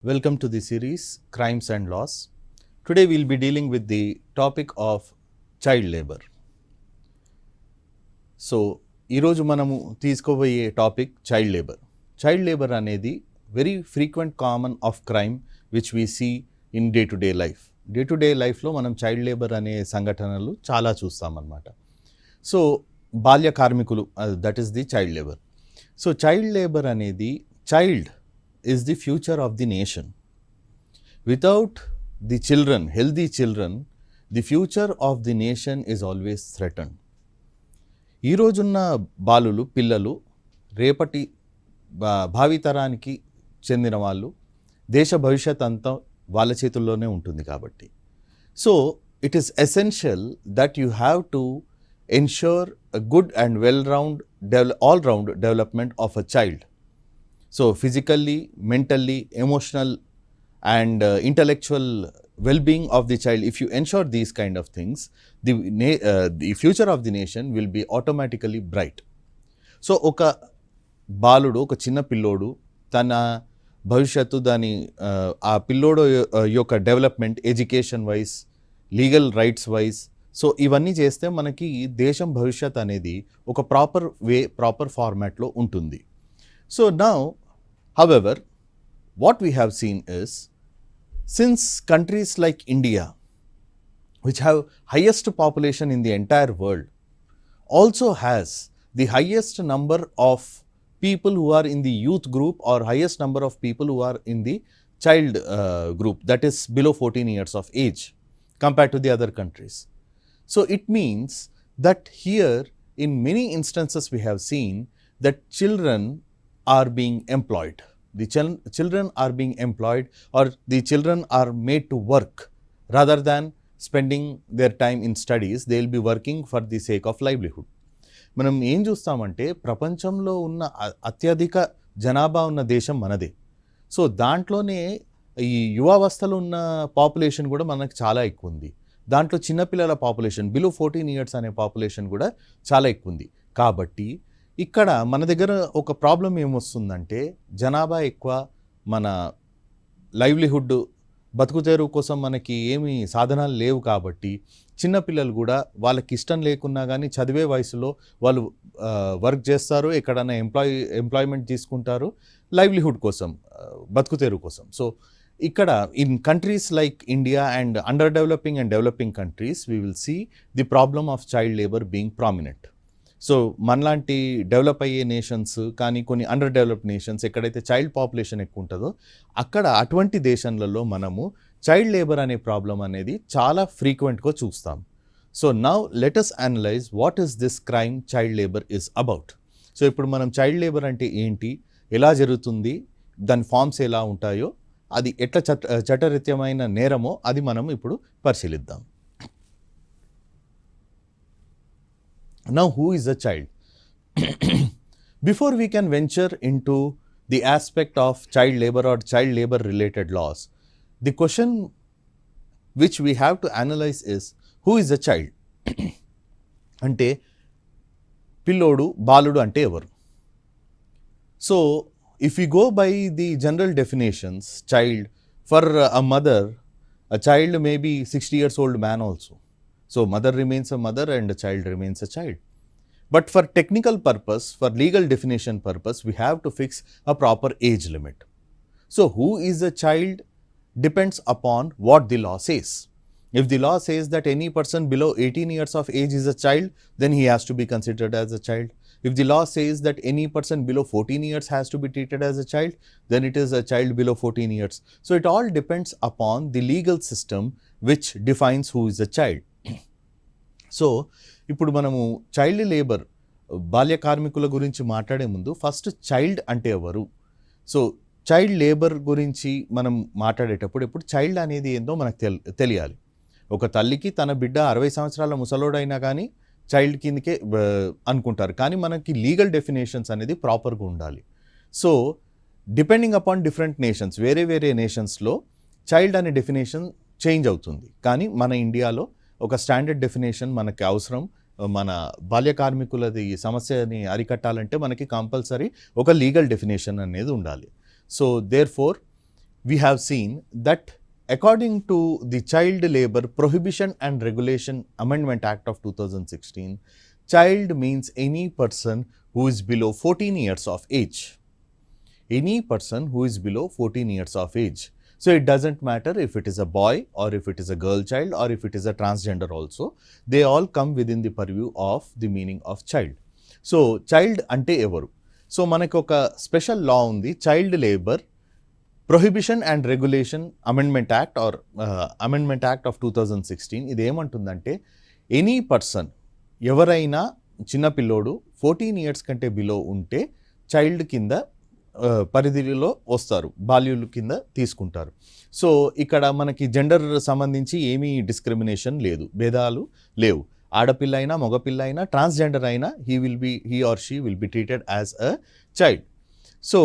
Welcome to the series Crimes and Laws. Today we'll be dealing with the topic of child labor. So ఈరోజు మనము తీసుకోబోయే topic child labour. Child labour అనేది very frequent common of crime which we see in day to day life. Day to day లైఫ్లో మనం child labour అనే సంఘటనలు చాలా చూస్తామన్నమాట. So బాల్య కార్మికులు, that is the child labour. So child labour అనేది, child is the future of the nation. Without the children, healthy children, the future of the nation is always threatened. ఈ రోజున్న బాలులు, పిల్లలు రేపటి భావితరానికి చెందిన వాళ్ళు, దేశ భవిష్యత్ అంతా వాళ్ళ చేతుల్లోనే ఉంటుంది కాబట్టి. So it is essential that you have to ensure a good and all-round development of a child. So physically, mentally, emotional and intellectual well-being of the child, if you ensure these kind of things, the future of the nation will be automatically bright. So ఒక బాలుడు, ఒక చిన్న పిల్లోడు తన భవిష్యత్తు, దాని ఆ పిల్లోడు యొక్క development education wise, legal rights wise, so ఇవన్నీ చేస్తే మనకి దేశం భవిష్యత్ అనేది ఒక ప్రాపర్ ఫార్మాట్లో ఉంటుంది. So now, however, what we have seen is, since countries like India, which have highest population in the entire world, also has the highest number of people who are in the youth group or highest number of people who are in the child group, that is below 14 years of age compared to the other countries. So it means that here in many instances we have seen that children are being employed. The children are being employed, or the children are made to work rather than spending their time in studies. They will be working for the sake of livelihood. మనం ఏం చూస్తామంటే, ప్రపంచంలో ఉన్న అత్యధిక జనాభా ఉన్న దేశం మనదే. So దాంట్లోనే ఈ యువావస్థలో ఉన్న పాపులేషన్ కూడా మనకు చాలా ఎక్కువ ఉంది. దాంట్లో చిన్నపిల్లల పాపులేషన్, బిలో 14 ఇయర్స్ అనే పాపులేషన్ కూడా చాలా ఎక్కువ ఉంది. కాబట్టి ఇక్కడ మన దగ్గర ఒక ప్రాబ్లం ఏమొస్తుందంటే, జనాభా ఎక్కువ, మన లైవ్లీహుడ్, బతుకుతెరువు కోసం మనకి ఏమీ సాధనాలు లేవు కాబట్టి చిన్నపిల్లలు కూడా వాళ్ళకి ఇష్టం లేకున్నా కానీ చదివే వయసులో వాళ్ళు వర్క్ చేస్తారు, ఎక్కడైనా ఎంప్లాయ్మెంట్ తీసుకుంటారు లైవ్లీహుడ్ కోసం, బతుకుతెరువు కోసం. సో ఇక్కడ in countries like India and under developing and developing countries we will see the problem of child labour being prominent. So మనలాంటి డెవలప్ అయ్యే నేషన్స్ కానీ కొన్ని అండర్ డెవలప్డ్ నేషన్స్ ఎక్కడైతే చైల్డ్ పాపులేషన్ ఎక్కువ ఉంటుందో అక్కడ అటువంటి దేశాలలో మనము చైల్డ్ లేబర్ అనే ప్రాబ్లం అనేది చాలా ఫ్రీక్వెంట్గా చూస్తాం. So now let us analyse what is this crime child labour is about. So ఇప్పుడు మనం చైల్డ్ లేబర్ అంటే ఏంటి, ఎలా జరుగుతుంది, దాని ఫార్మ్స్ ఎలా ఉంటాయో, అది ఎట్లా చట్టరీత్యమైన నేరమో అది మనం ఇప్పుడు పరిశీలిద్దాం. Now, who is a child? Before we can venture into the aspect of child labor or child labor related laws, the question which we have to analyze is, who is a child? అంటే పిల్లోడు, బాలుడు అంటే ఎవరు? So, if we go by the general definitions, child, for a mother, a child may be 60 years old man also. So mother remains a mother and a child remains a child. But for technical purpose, for legal definition purpose, we have to fix a proper age limit. So who is a child depends upon what the law says. If the law says that any person below 18 years of age is a child, then he has to be considered as a child. If the law says that any person below 14 years has to be treated as a child, then it is a child below 14 years. So it all depends upon the legal system which defines who is a child. So ఇప్పుడు మనము child labour, బాల్య కార్మికుల గురించి మాట్లాడే ముందు first child అంటే ఎవరు, so child labour గురించి మనం మాట్లాడేటప్పుడు ఇప్పుడు చైల్డ్ అనేది ఏందో మనకు తెలియాలి. ఒక తల్లికి తన బిడ్డ 60 సంవత్సరాల ముసలోడైనా కానీ చైల్డ్ కిందకే అనుకుంటారు, కానీ మనకి లీగల్ డెఫినేషన్స్ అనేది ప్రాపర్గా ఉండాలి. So depending upon different nations, వేరే నేషన్స్లో చైల్డ్ అనే డెఫినేషన్ చేంజ్ అవుతుంది, కానీ మన ఇండియాలో ఒక స్టాండర్డ్ డెఫినేషన్ మనకి అవసరం. మన బాల్య కార్మికులది సమస్యని అరికట్టాలంటే మనకి కంపల్సరీ ఒక లీగల్ డెఫినేషన్ అనేది ఉండాలి. So therefore we have seen that according to the Child Labor Prohibition and Regulation Amendment Act of 2016, child means any person who is below 14 years of age. Any person who is below 14 years of age. So it doesn't matter if it is a boy or if it is a girl child or if it is a transgender also, they all come within the purview of the meaning of child. So child ante evaru? So మనకు ఒక special law ఉంది, child labour prohibition and regulation amendment act or amendment act of 2016. ఇది ఏమంటుందంటే any person, ఎవరైనా చిన్నపిల్లోడు 14 years కంటే below ఉంటే child కింద పరిధిలో వస్తారు, బాల్యుల కింద తీసుకుంటారు. సో ఇక్కడ మనకి జెండర్ సంబంధించి ఏమీ డిస్క్రిమినేషన్ లేదు, భేదాలు లేవు. ఆడపిల్ల అయినా మగపిల్ల అయినా ట్రాన్స్జెండర్ అయినా he or she will be treated as a child. So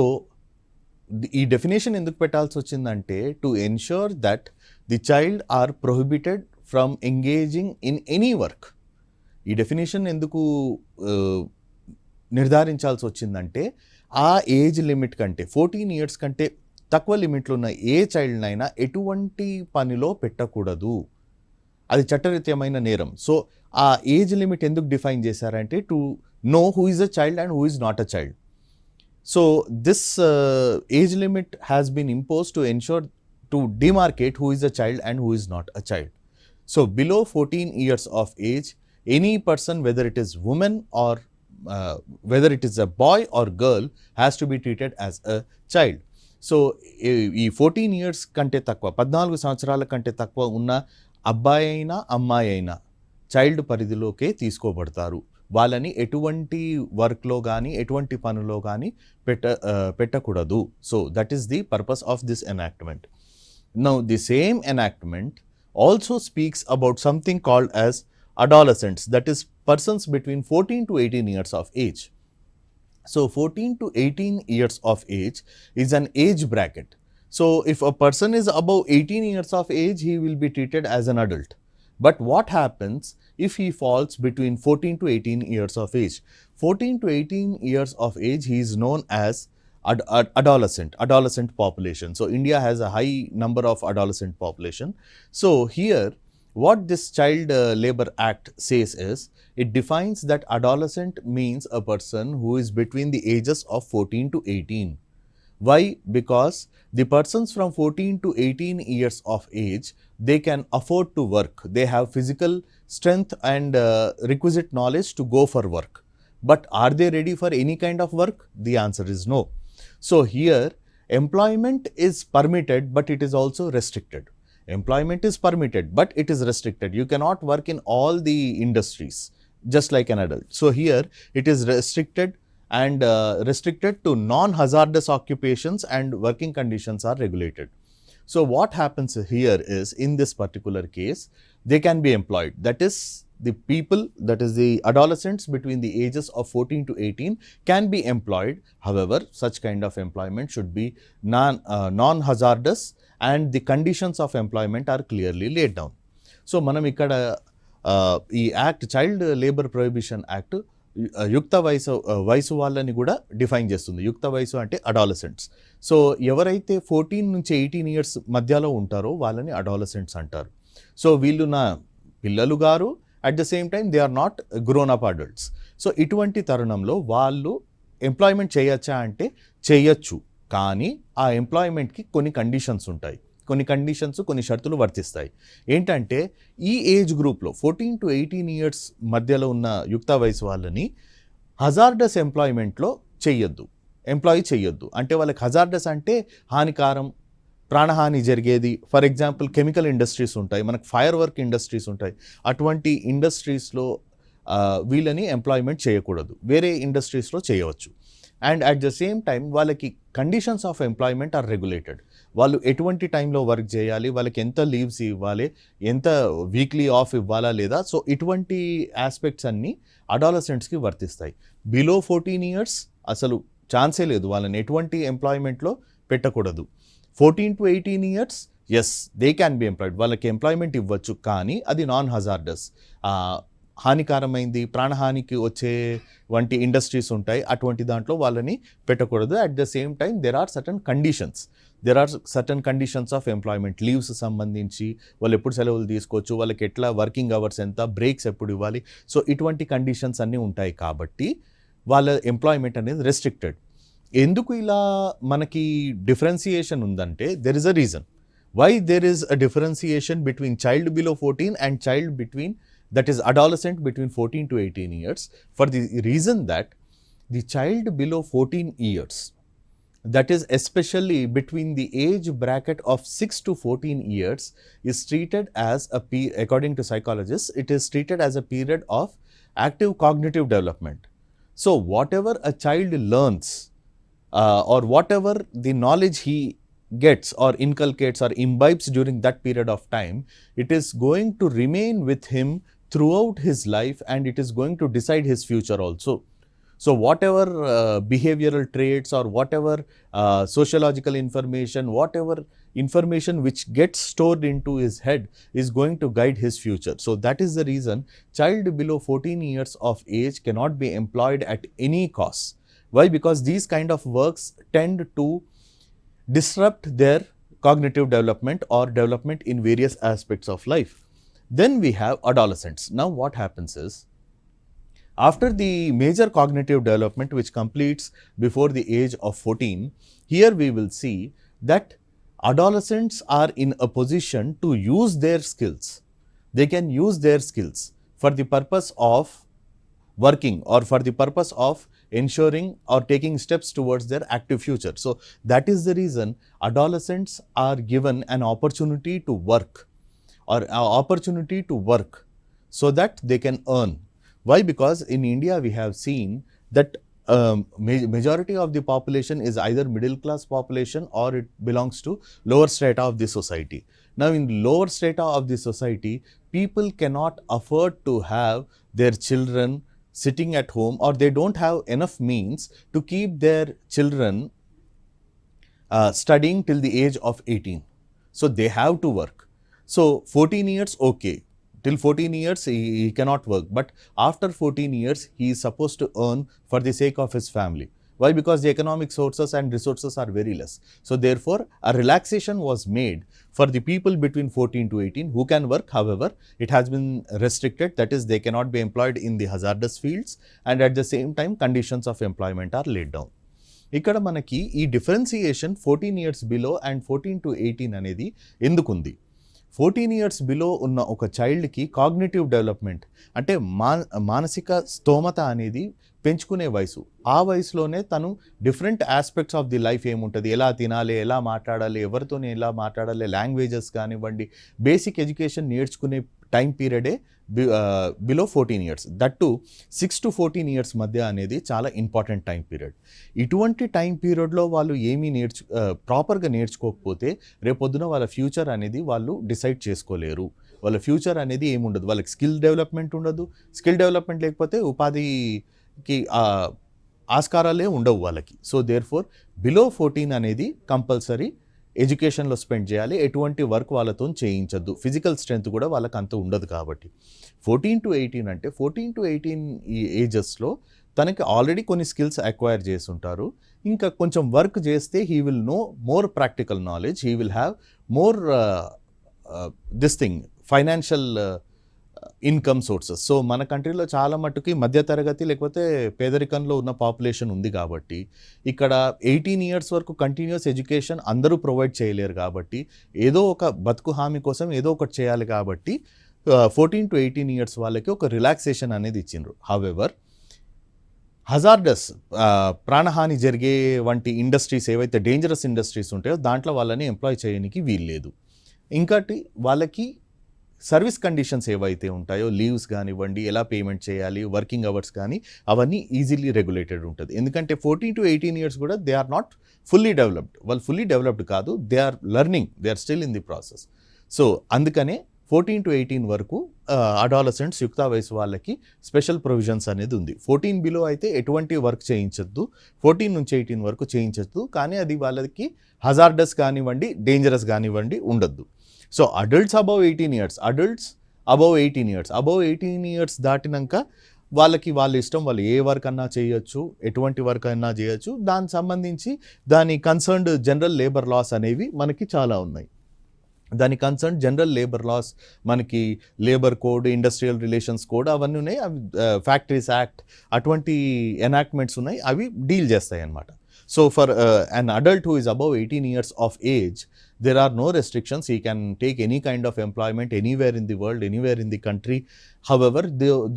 ఈ డెఫినేషన్ ఎందుకు పెట్టాల్సి వచ్చిందంటే to ensure that the child or prohibited from engaging in any work. ఈ డెఫినేషన్ ఎందుకు నిర్ధారించాల్సి వచ్చిందంటే ఆ ఏజ్ లిమిట్ కంటే 14 ఇయర్స్ కంటే తక్కువ లిమిట్లు ఉన్న ఏ చైల్డ్నైనా ఎటువంటి పనిలో పెట్టకూడదు, అది చట్టరీత్యమైన నేరం. సో ఆ ఏజ్ లిమిట్ ఎందుకు డిఫైన్ చేశారంటే to know who is a child and who is not a child. So this age limit has been impose to ensure to demarcate who is a child and who is not a child. So below 14 years of age, any person, whether it is woman or whether it is a boy or girl, has to be treated as a child. So ఈ 14 years కంటే తక్కువ, 14 సంవత్సరాల కంటే తక్కువ ఉన్న అబ్బాయి అయినా అమ్మాయి అయినా చైల్డ్ పరిధిలోకే తీసుకోబడతారు. వాళ్ళని ఎటువంటి వర్క్లో కానీ ఎటువంటి పనులో కానీ పెట్టకూడదు. So that is the purpose of this enactment. Now the same enactment also speaks about something called as adolescents, that is persons between 14 to 18 years of age. So 14 to 18 years of age is an age bracket. So if a person is above 18 years of age, he will be treated as an adult. But what happens if he falls between 14 to 18 years of age? 14 to 18 years of age, he is known as adolescent population. So India has a high number of adolescent population. So here what this Child Labor Act says is, it defines that adolescent means a person who is between the ages of 14 to 18. Why? Because the persons from 14 to 18 years of age, they can afford to work. They have physical strength and requisite knowledge to go for work. But are they ready for any kind of work? The answer is no. So here employment is permitted, but it is also restricted. Employment is permitted, but it is restricted. You cannot work in all the industries just like an adult. So here it is restricted and restricted to non-hazardous occupations, and working conditions are regulated. So what happens here is, in this particular case, they can be employed. That is, the people, that is the adolescents between the ages of 14 to 18 can be employed. However, such kind of employment should be non-hazardous and the conditions of employment are clearly laid down. So మనం ఇక్కడ ఈ act, child labour prohibition act, యుక్త వయసు వాళ్ళని కూడా define చేస్తుంది. యుక్త వయసు అంటే అడాలసెంట్స్. సో ఎవరైతే 14 నుంచి 18 ఇయర్స్ మధ్యలో ఉంటారో వాళ్ళని అడాలసెంట్స్ అంటారు. సో వీళ్ళు నా పిల్లలు గారు, at the same time they are not grown up adults. So ఇటువంటి తరుణంలో వాళ్ళు ఎంప్లాయ్మెంట్ చేయొచ్చా అంటే చేయొచ్చు, కానీ ఆ ఎంప్లాయ్మెంట్కి కొన్ని కండిషన్స్ ఉంటాయి, కొన్ని షరతులు వర్తిస్తాయి. ఏంటంటే ఈ ఏజ్ గ్రూప్లో 14 to 18 ఇయర్స్ మధ్యలో ఉన్న యుక్త వయసు వాళ్ళని హజార్డస్ ఎంప్లాయ్మెంట్లో ఎంప్లాయీ చెయ్యొద్దు. అంటే వాళ్ళకి హజార్డస్ అంటే హానికారం, ప్రాణహాని జరిగేది. ఫర్ ఎగ్జాంపుల్ కెమికల్ ఇండస్ట్రీస్ ఉంటాయి, మనకు ఫైర్ వర్క్ ఇండస్ట్రీస్ ఉంటాయి. అటువంటి ఇండస్ట్రీస్లో వీళ్ళని ఎంప్లాయ్మెంట్ చేయకూడదు, వేరే ఇండస్ట్రీస్లో చేయవచ్చు. And at the same time వాళ్ళకి conditions of employment are regulated. వాళ్ళు ఎటువంటి టైంలో వర్క్ చేయాలి, వాళ్ళకి ఎంత లీవ్స్ ఇవ్వాలి, ఎంత వీక్లీ ఆఫ్ ఇవ్వాలా లేదా. సో ఇటువంటి ఆస్పెక్ట్స్ అన్నీ అడాలసెంట్స్కి వర్తిస్తాయి. బిలో 14 ఇయర్స్ అసలు ఛాన్సే లేదు, వాళ్ళని ఎటువంటి ఎంప్లాయ్మెంట్లో పెట్టకూడదు. 14 to 18 years as they can be employed, వాళ్ళకి ఎంప్లాయ్మెంట్ ఇవ్వచ్చు, కానీ అది నాన్ హజార్డస్, హానికరమైంది, ప్రాణహానికి వచ్చే వంటి ఇండస్ట్రీస్ ఉంటాయి, అటువంటి దాంట్లో వాళ్ళని పెట్టకూడదు. At the same time there are certain conditions of employment, leaves సంబంధించి వాళ్ళు ఎప్పుడు సెలవులు తీసుకోవచ్చు, వాళ్ళకి ఎట్లా వర్కింగ్ అవర్స్ ఎంత, బ్రేక్స్ ఎప్పుడు ఇవ్వాలి, సో ఇటువంటి కండిషన్స్ అన్నీ ఉంటాయి కాబట్టి వాళ్ళ ఎంప్లాయ్మెంట్ అనేది రెస్ట్రిక్టెడ్. ఎందుకు ఇలా మనకి డిఫరెన్సియేషన్ ఉందంటే there is a reason why there is a differentiation between child below 14 and child between, that is adolescent between 14 to 18 years, for the reason that the child below 14 years, that is especially between the age bracket of 6 to 14 years, is treated as according to psychologists, it is treated as a period of active cognitive development. So whatever a child learns or whatever the knowledge he gets or inculcates or imbibes during that period of time, it is going to remain with him throughout his life and it is going to decide his future also. So whatever behavioral traits or whatever sociological information, whatever information which gets stored into his head is going to guide his future. So that is the reason child below 14 years of age cannot be employed at any cost. Why? Because these kind of works tend to disrupt their cognitive development or development in various aspects of life. Then we have adolescents. Now what happens is, after the major cognitive development which completes before the age of 14, here we will see that adolescents are in a position to use their skills. They can use their skills for the purpose of working or for the purpose of ensuring or taking steps towards their active future. So that is the reason adolescents are given an opportunity to work so that they can earn. Why? Because in India we have seen that majority of the population is either middle class population or it belongs to lower strata of the society. Now in lower strata of the society, people cannot afford to have their children sitting at home, or they don't have enough means to keep their children studying till the age of 18. So they have to work. So 14 years, okay. Till 14 years he cannot work, but after 14 years he is supposed to earn for the sake of his family. Why? Because the economic sources and resources are very less. So therefore a relaxation was made for the people between 14 to 18 who can work. However, it has been restricted, that is they cannot be employed in the hazardous fields, and at the same time conditions of employment are laid down. ఇక్కడ మనకి ఈ differentiation 14 years below and 14 to 18 అనేది ఎందుకుంది? 14 years below ఉన్న ఒక చైల్డ్కి cognitive development అంటే మానసిక స్తోమత అనేది పెంచుకునే వయసు. ఆ వయసులోనే తను different aspects of the life ఏముంటుంది, ఎలా తినాలి, ఎలా మాట్లాడాలి, ఎవరితో ఎలా మాట్లాడాలి, లాంగ్వేజెస్ కానివ్వండి, బేసిక్ ఎడ్యుకేషన్ నేర్చుకునే టైం పీరియడే below 14 years. That to 6 to 14 years మధ్య అనేది చాలా ఇంపార్టెంట్ టైం పీరియడ్. ఇటువంటి టైం పీరియడ్లో వాళ్ళు ఏమీ ప్రాపర్గా నేర్చుకోకపోతే రేపొద్దున వాళ్ళ ఫ్యూచర్ అనేది వాళ్ళు డిసైడ్ చేసుకోలేరు. వాళ్ళ ఫ్యూచర్ అనేది ఏముండదు, వాళ్ళకి స్కిల్ డెవలప్మెంట్ ఉండదు. స్కిల్ డెవలప్మెంట్ లేకపోతే ఉపాధికి ఆస్కారాలే ఉండవు వాళ్ళకి. సో దేర్ఫోర్ బిలో 14 అనేది కంపల్సరీ ఎడ్యుకేషన్లో స్పెండ్ చేయాలి. ఎటువంటి వర్క్ వాళ్ళతో చేయించద్దు. ఫిజికల్ స్ట్రెంత్ కూడా వాళ్ళకి అంత ఉండదు కాబట్టి. 14 to 18 అంటే 14 to 18 ఈ ఏజెస్లో తనకి ఆల్రెడీ కొన్ని స్కిల్స్ అక్వైర్ చేసి ఉంటారు. ఇంకా కొంచెం వర్క్ చేస్తే he will know more practical knowledge, he will have more financial income sources. So మన కంట్రీలో చాలా మట్టుకి మధ్యతరగతి లేకపోతే పేదరికంలో ఉన్న పాపులేషన్ ఉంది కాబట్టి ఇక్కడ 18 ఇయర్స్ వరకు కంటిన్యూస్ ఎడ్యుకేషన్ అందరూ ప్రొవైడ్ చేయలేరు కాబట్టి ఏదో ఒక బతుకు హామీ కోసం ఏదో ఒకటి చేయాలి కాబట్టి 14 to 18 ఇయర్స్ వాళ్ళకి ఒక రిలాక్సేషన్ అనేది ఇచ్చిండ్రు. హౌఎవర్ హజార్డస్ ప్రాణహాని జరిగే వంటి ఇండస్ట్రీస్ ఏవైతే డేంజరస్ ఇండస్ట్రీస్ ఉంటాయో దాంట్లో వాళ్ళని ఎంప్లాయ్ చేయడానికి వీల్లేదు. ఇంకటి వాళ్ళకి సర్వీస్ కండిషన్స్ ఏవైతే ఉంటాయో లీవ్స్ కానివ్వండి, ఎలా పేమెంట్ చేయాలి, వర్కింగ్ అవర్స్ కానీ అవన్నీ ఈజీలీ రెగ్యులేటెడ్ ఉంటుంది. ఎందుకంటే 14 to 18 ఇయర్స్ కూడా they are not fully developed. వాళ్ళు ఫుల్లీ డెవలప్డ్ కాదు, they are learning, they are still in the process. So అందుకనే 14 to 18 వరకు అడాలసెంట్స్ యుక్త వయసు వాళ్ళకి స్పెషల్ ప్రొవిజన్స్ అనేది ఉంది. 14 బిలో అయితే ఎటువంటి వర్క్ చేయించద్దు, 14 నుంచి 18 వరకు చేయించద్దు. కానీ అది వాళ్ళకి హజార్డస్ కానివ్వండి, డేంజరస్ కానివ్వండి ఉండద్దు. So adults above 18 years, adults above 18 years. Above 18 years దాటినాక వాళ్ళకి వాళ్ళ ఇష్టం, వాళ్ళు ఏ వర్క్ అన్నా చేయొచ్చు, ఎటువంటి వర్క్ అయినా చేయొచ్చు. దానికి సంబంధించి దాని కన్సర్న్డ్ జనరల్ లేబర్ లాస్ అనేవి మనకి చాలా ఉన్నాయి. దాని కన్సర్న్ జనరల్ లేబర్ లాస్, మనకి labour code, industrial relations code అవన్నీ ఉన్నాయి. అవి ఫ్యాక్టరీస్ యాక్ట్ అటువంటి ఎనాక్ట్మెంట్స్ ఉన్నాయి, అవి డీల్ చేస్తాయి అన్నమాట. So for an adult who is above 18 years of age, there are no restrictions. He can take any kind of employment anywhere in the world, anywhere in the country. However,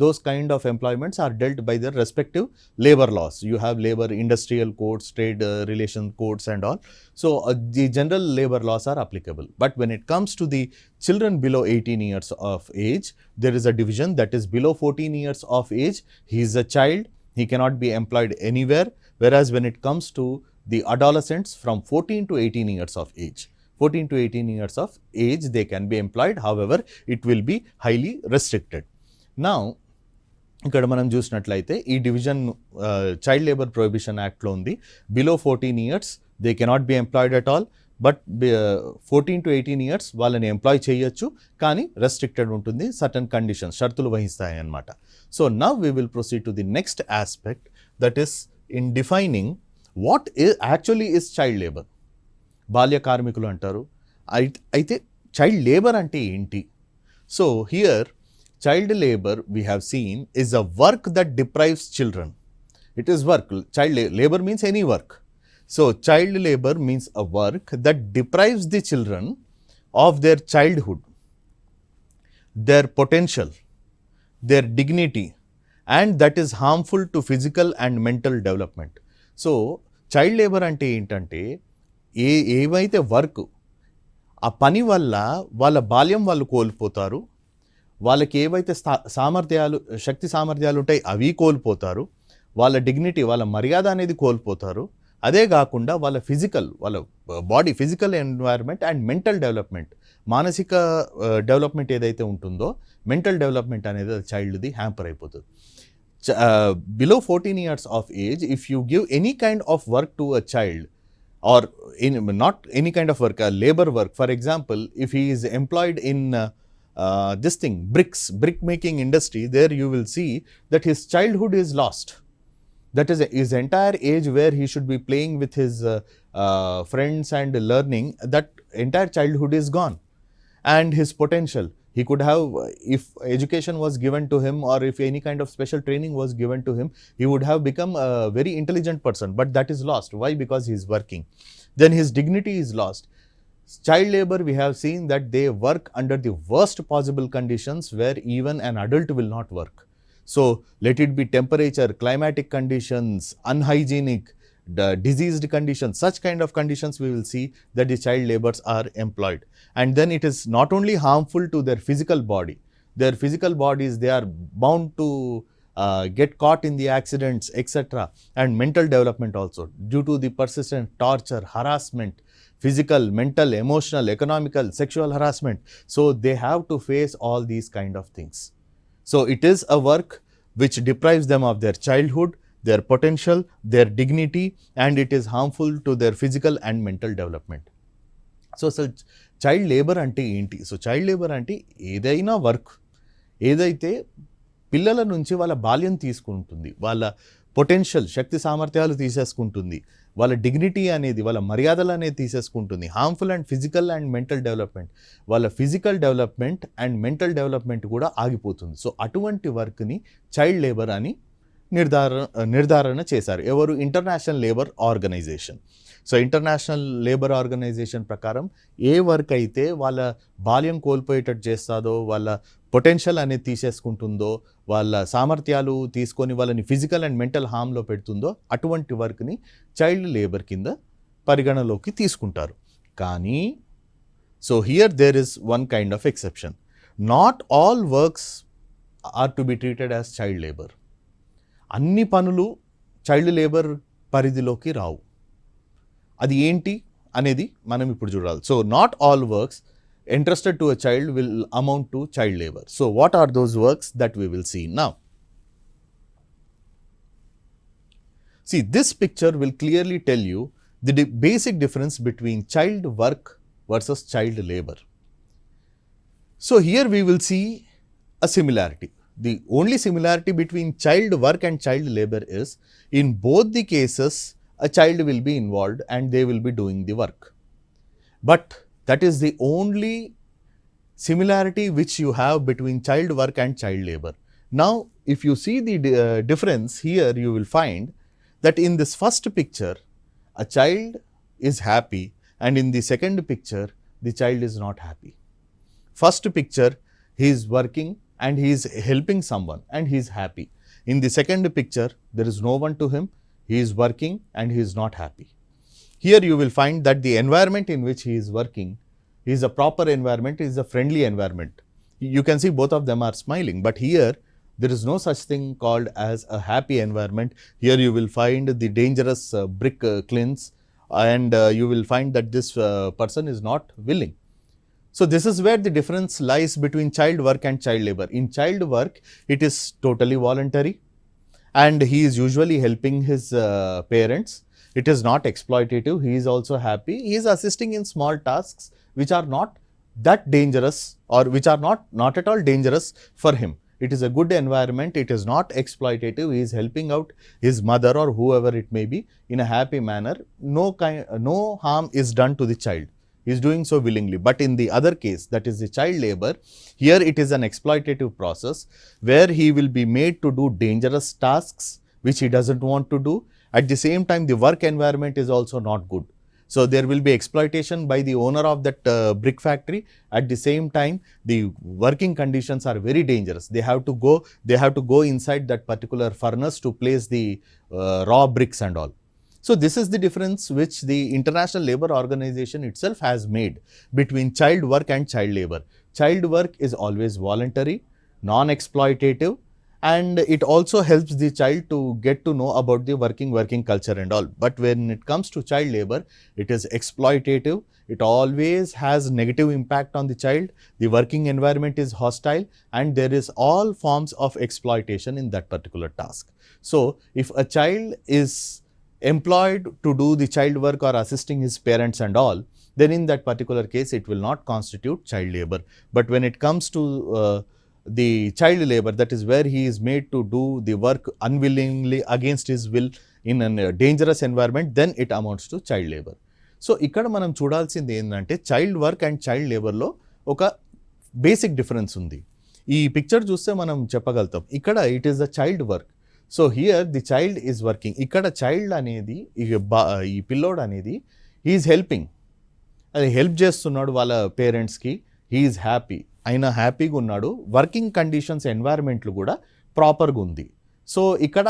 those kind of employments are dealt by their respective labor laws. You have labor industrial codes, trade relation codes and all. So the general labor laws are applicable. But when it comes to the children below 18 years of age, there is a division that is below 14 years of age. He is a child. He cannot be employed anywhere. Whereas when it comes to the adolescents from 14 to 18 years of age, 14 to 18 years of age, they can be employed. However, it will be highly restricted. Now, ఇక్కడ మనం చూసినట్లయితే ఈ division child labour prohibition యాక్ట్లో ఉంది. Below 14 years they cannot be employed at all. But 14 to 18 years వాళ్ళని employ చేయొచ్చు, కానీ restricted ఉంటుంది. సర్టన్ కండిషన్స్, షరతులు వహిస్తాయి అన్నమాట. So now we will proceed to the next aspect, that is in defining what actually is child labour. బాల్య కార్మికులు అంటారు. అయితే చైల్డ్ లేబర్ అంటే ఏంటి? So here child labour we have seen is a work that deprives children. It is work. Child labour means any work. So child labour means a work that deprives the children of their childhood, their potential, their dignity, and that is harmful to physical and mental development. So child labour అంటే ఏంటంటే ఏవైతే work, ఆ పని వల్ల వాళ్ళ బాల్యం వాళ్ళు కోల్పోతారు, వాళ్ళకి ఏవైతే సామర్థ్యాలు, శక్తి సామర్థ్యాలు ఉంటాయి అవి కోల్పోతారు, వాళ్ళ డిగ్నిటీ, వాళ్ళ మర్యాద అనేది కోల్పోతారు. అదే కాకుండా వాళ్ళ ఫిజికల్, వాళ్ళ body physical environment and mental development, మానసిక డెవలప్మెంట్ ఏదైతే ఉంటుందో, మెంటల్ డెవలప్మెంట్ అనేది చైల్డ్ది హ్యాంపర్ అయిపోతుంది. Below 14 years of age, if you give any kind of work to a child, or not any kind of work, labor work, for example, if he is employed in this thing, brick making industry, there you will see that his childhood is lost. That is his entire age where he should be playing with his friends and learning, that entire childhood is gone. And his potential, he could have, if education was given to him or if any kind of special training was given to him, he would have become a very intelligent person, but that is lost. Why? Because he is working. Then his dignity is lost. Child labor, we have seen that they work under the worst possible conditions where even an adult will not work. So let it be temperature, climatic conditions, unhygienic, the diseased conditions, such kind of conditions we will see that the child laborers are employed. And then it is not only harmful to their physical body, their physical bodies, they are bound to get caught in the accidents, etc. And mental development also, due to the persistent torture, harassment, physical, mental, emotional, economical, sexual harassment. So they have to face all these kind of things. So it is a work which deprives them of their childhood, their potential, their dignity, and it is harmful to their physical and mental development. So child labour అంటే ఏంటి? So child labour అంటే ఏదైనా work ఏదైతే పిల్లల నుంచి వాళ్ళ బాల్యం తీసుకుంటుంది, వాళ్ళ పొటెన్షియల్, శక్తి సామర్థ్యాలు తీసేసుకుంటుంది, వాళ్ళ డిగ్నిటీ అనేది, వాళ్ళ మర్యాదలు అనేది తీసేసుకుంటుంది, harmful and physical and mental development, వాళ్ళ physical development and mental development కూడా ఆగిపోతుంది. సో అటువంటి వర్క్ని చైల్డ్ లేబర్ అని నిర్ధారణ చేశారు. ఎవరు? International labour organisation. So international labour organisation ప్రకారం ఏ వర్క్ అయితే వాళ్ళ బాల్యం కోల్పోయేటట్టు చేస్తుందో, వాళ్ళ పొటెన్షియల్ అనేది తీసేసుకుంటుందో, వాళ్ళ సామర్థ్యాలు తీసుకొని వాళ్ళని ఫిజికల్ అండ్ మెంటల్ హార్మ్లో పెడుతుందో, అటువంటి వర్క్ని చైల్డ్ లేబర్ కింద పరిగణలోకి తీసుకుంటారు. కానీ so here there is one kind of exception. Not all works are to be treated as child labour. అన్ని పనులు చైల్డ్ లేబర్ పరిధిలోకి రావు. అది ఏంటి అనేది మనం ఇప్పుడు చూడాలి. So not all works entrusted to a child will amount to child labor. So what are those works that we will see now? See, this picture will clearly tell you the basic difference between child work versus child labor. So here we will see a similarity. The only similarity between child work and child labor is, in both the cases, a child will be involved and they will be doing the work. But that is the only similarity which you have between child work and child labor. Now, if you see the difference here, you will find that in this first picture, a child is happy, and in the second picture, the child is not happy. First picture, he is working and he is helping someone and he is happy. In the second picture, there is no one to him, he is working and he is not happy. Here you will find that the environment in which he is working is a proper environment, is a friendly environment. You can see both of them are smiling, but here there is no such thing called as a happy environment. Here you will find the dangerous brick kilns, and you will find that this person is not willing. So this is where the difference lies between child work and child labor. In child work, it is totally voluntary and he is usually helping his parents. It is not exploitative. He is also happy. He is assisting in small tasks which are not that dangerous, or which are not at all dangerous for him. It is a good environment. It is not exploitative. He is helping out his mother or whoever it may be in a happy manner. No harm is done to the child. He is doing so willingly. But in the other case, that is the child labor, here it is an exploitative process where he will be made to do dangerous tasks which he doesn't want to do. At the same time, the work environment is also not good. So there will be exploitation by the owner of that brick factory. At the same time, the working conditions are very dangerous. They have to go inside that particular furnace to place the raw bricks and all. So this is the difference which the International Labour Organization itself has made between child work and child labor. Child work is always voluntary, non-exploitative, and it also helps the child to get to know about the working culture and all. But when it comes to child labor, it is exploitative. It always has negative impact on the child. The working environment is hostile and there is all forms of exploitation in that particular task. So if a child is employed to do the child work or assisting his parents and all, then in that particular case, it will not constitute child labor. But when it comes to the child labor, that is where he is made to do the work unwillingly against his will in a dangerous environment, then it amounts to child labor. So ఇక్కడ మనం చూడాల్సింది ఏంటంటే child work and child లేబర్లో ఒక basic difference ఉంది. ఈ picture చూస్తే మనం చెప్పగలుగుతాం ఇక్కడ it is the child work. So here the child is working. ఇక్కడ చైల్డ్ అనేది ఈ పిల్లోడ్ అనేది హీఈస్ హెల్పింగ్, అది హెల్ప్ చేస్తున్నాడు వాళ్ళ పేరెంట్స్కి. హీఈస్ హ్యాపీ, ఆయన హ్యాపీగా ఉన్నాడు. వర్కింగ్ కండిషన్స్ ఎన్వైర్న్మెంట్లు కూడా ప్రాపర్గా ఉంది. సో ఇక్కడ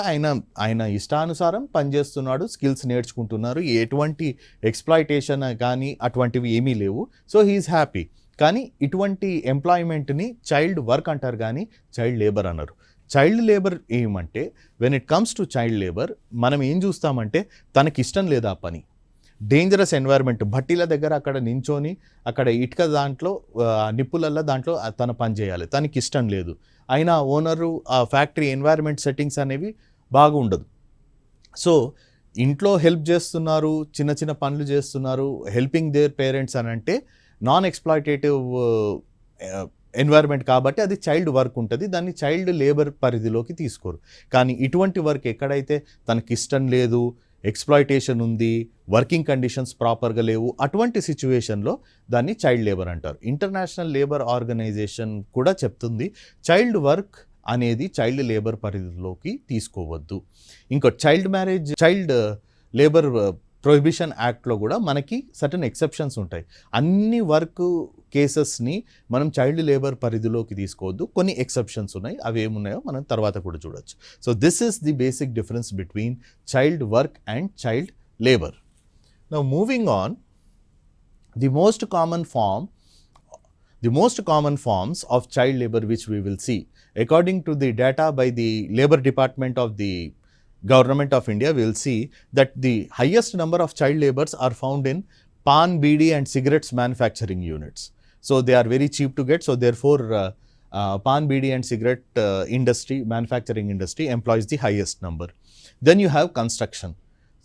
ఆయన ఇష్టానుసారం పనిచేస్తున్నాడు, స్కిల్స్ నేర్చుకుంటున్నారు, ఎటువంటి ఎక్స్ప్లాయిటేషన్ కానీ అటువంటివి ఏమీ లేవు. So he's happy. కానీ ఇటువంటి ఎంప్లాయ్మెంట్ని చైల్డ్ వర్క్ అంటారు కానీ చైల్డ్ లేబర్ అన్నారు. చైల్డ్ లేబర్ ఏమంటే when it comes to child labour మనం ఏం చూస్తామంటే తనకి ఇష్టం లేదా పని, డేంజరస్ ఎన్వైర్న్మెంట్, భట్టీల దగ్గర అక్కడ నించొని అక్కడ ఇటుక దాంట్లో నిప్పులల్లో దాంట్లో తన పని చేయాలి, తనకి ఇష్టం లేదు. అయినా ఓనరు ఆ ఫ్యాక్టరీ ఎన్వైర్న్మెంట్ సెట్టింగ్స్ అనేవి బాగా ఉండదు. సో ఇంట్లో హెల్ప్ చేస్తున్నారు, చిన్న చిన్న పనులు చేస్తున్నారు, హెల్పింగ్ దేర్ పేరెంట్స్ అని అంటే నాన్ ఎక్స్ప్లాయిటేటివ్ ఎన్వైర్న్మెంట్ కాబట్టి అది చైల్డ్ వర్క్ ఉంటుంది, దాన్ని చైల్డ్ లేబర్ పరిధిలోకి తీసుకోరు. కానీ ఇటువంటి వర్క్ ఎక్కడైతే తనకి ఇష్టం లేదు, ఎక్స్ప్లాయిటేషన్ ఉంది, వర్కింగ్ కండిషన్స్ ప్రాపర్గా లేవు, అటువంటి సిచ్యువేషన్లో దాన్ని చైల్డ్ లేబర్ అంటారు. ఇంటర్నేషనల్ లేబర్ ఆర్గనైజేషన్ కూడా చెప్తుంది చైల్డ్ వర్క్ అనేది చైల్డ్ లేబర్ పరిధిలోకి తీసుకోవద్దు. ఇంకో చైల్డ్ లేబర్ ప్రొహిబిషన్ యాక్ట్లో కూడా మనకి సర్టన్ ఎక్సెప్షన్స్ ఉంటాయి. అన్ని వర్క్ కేసెస్ని మనం చైల్డ్ లేబర్ పరిధిలోకి తీసుకోవద్దు, కొన్ని ఎక్సెప్షన్స్ ఉన్నాయి. అవి ఏమున్నాయో మనం తర్వాత కూడా చూడొచ్చు. So this is the basic difference between child work and child labour. Now moving on, the most common forms of child labor which we will see according to the data by the Labor Department of the Government of India, we will see that the highest number of child laborers are found in pan, beedi and cigarettes manufacturing units. So they are very cheap to get. So therefore pan, beedi and cigarette manufacturing industry employs the highest number. Then you have construction.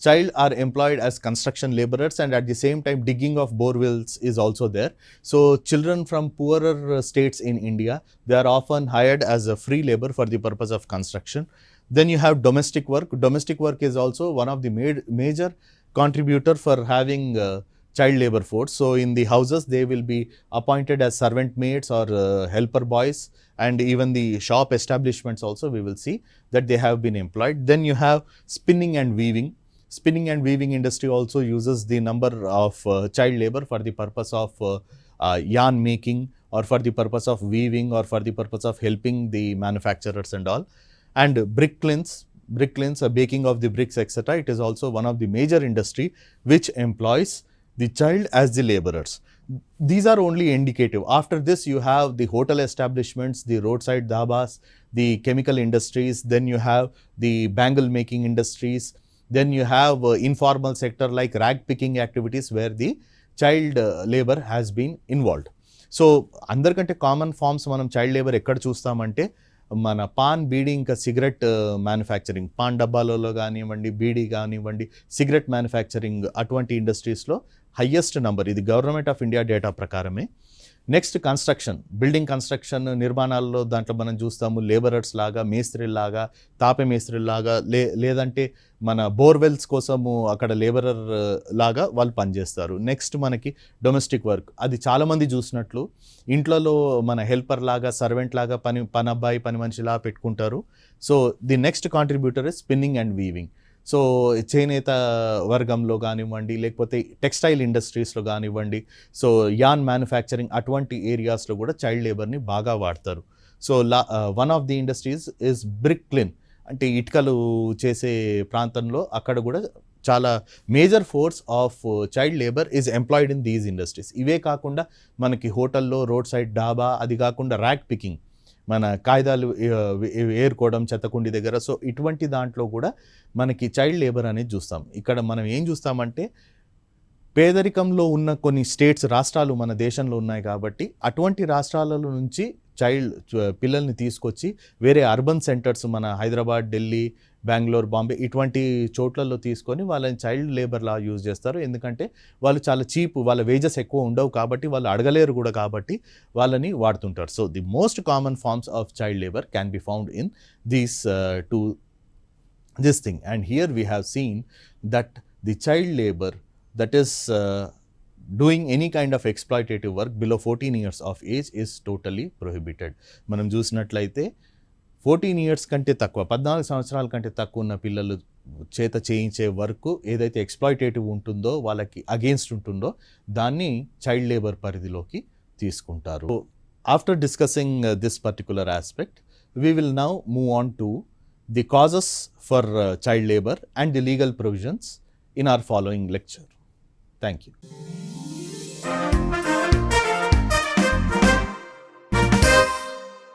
child are employed as construction laborers, and at the same time digging of borewells is also there. So children from poorer states in India, they are often hired as a free labor for the purpose of construction. Then you have domestic work. Domestic work is also one of the major contributor for having child labor force. So in the houses they will be appointed as servant maids or helper boys, and even the shop establishments also we will see that they have been employed. Then you have spinning and weaving. Spinning and weaving industry also uses the number of child labor for the purpose of yarn making, or for the purpose of weaving, or for the purpose of helping the manufacturers and all. And brick kilns, baking of the bricks, etc. It is also one of the major industry which employs the child as the laborers. These are only indicative. After this you have the hotel establishments, the roadside dhabas, the chemical industries, then you have the bangle making industries, then you have informal sector like rag picking activities where the child labor has been involved. So అందరికంటే common forms మనం child labour ఎక్కడ చూస్తామంటే మన pan beedi ఇంకా cigarette manufacturing, pan డబ్బాలలో కానివ్వండి, బీడీ కానివ్వండి, cigarette manufacturing అటువంటి ఇండస్ట్రీస్లో highest number. ఇది గవర్నమెంట్ ఆఫ్ ఇండియా డేటా ప్రకారమే. నెక్స్ట్ కన్స్ట్రక్షన్, బిల్డింగ్ కన్స్ట్రక్షన్ నిర్మాణాల్లో దాంట్లో మనం చూస్తాము లేబరర్స్ లాగా, మేస్త్రిలాగా, తాపే మేస్త్రిలాగా, లేదంటే మన బోర్వెల్స్ కోసము అక్కడ లేబరర్ లాగా వాళ్ళు పనిచేస్తారు. నెక్స్ట్ మనకి డొమెస్టిక్ వర్క్, అది చాలామంది చూసినట్లు ఇంట్లలో మన హెల్పర్ లాగా, సర్వెంట్ లాగా పని అబ్బాయి, పని మనిషిలా పెట్టుకుంటారు. So the next contributor is spinning and weaving. So చేనేత వర్గంలో కానివ్వండి, లేకపోతే టెక్స్టైల్ ఇండస్ట్రీస్లో కానివ్వండి, సో యాన్ మ్యానుఫ్యాక్చరింగ్ అటువంటి ఏరియాస్లో కూడా చైల్డ్ లేబర్ని బాగా వాడతారు. So one of the industries is brick Kline, అంటే ఇటుకలు చేసే ప్రాంతంలో అక్కడ కూడా చాలా major force of child labour is employed in these industries. ఇవే కాకుండా మనకి హోటల్లో రోడ్ సైడ్ డాబా, అది కాకుండా ర్యాక్ పికింగ్, మన కాగితాలు ఏరుకోవడం చెత్తకుండి దగ్గర. సో ఇటువంటి దాంట్లో కూడా మనకి చైల్డ్ లేబర్ అనేది చూస్తాం. ఇక్కడ మనం ఏం చూస్తామంటే పేదరికంలో ఉన్న కొన్ని స్టేట్స్, రాష్ట్రాలు మన దేశంలో ఉన్నాయి కాబట్టి అటువంటి రాష్ట్రాలలో నుంచి పిల్లల్ని తీసుకొచ్చి వేరే అర్బన్ సెంటర్స్, మన హైదరాబాద్, ఢిల్లీ, బెంగళూరు, బాంబే ఇటువంటి చోట్లలో తీసుకొని వాళ్ళని చైల్డ్ లేబర్ లా యూజ్ చేస్తారు. ఎందుకంటే వాళ్ళు చాలా చీప్, వాళ్ళ వేజెస్ ఎక్కువ ఉండవు కాబట్టి, వాళ్ళు అడగలేరు కూడా కాబట్టి వాళ్ళని వాడుతుంటారు. So the most common forms of child labour can be found in this thing. And here we have seen that the child labor that is doing any kind of exploitative work below 14 years of age is totally prohibited. మనం చూసినట్లయితే 14 years కంటే తక్కువ, 14 సంవత్సరాల కంటే తక్కువ ఉన్న పిల్లలు చేత చేయించే వర్క్ ఏదైతే ఎక్స్ప్లాయిటేటివ్ ఉంటుందో, వాళ్ళకి అగేన్స్ట్ ఉంటుందో దాన్ని చైల్డ్ లేబర్ పరిధిలోకి తీసుకుంటారు. After discussing this particular aspect, we will now move on to the causes for child labor and the legal provisions in our following lecture. Thank you.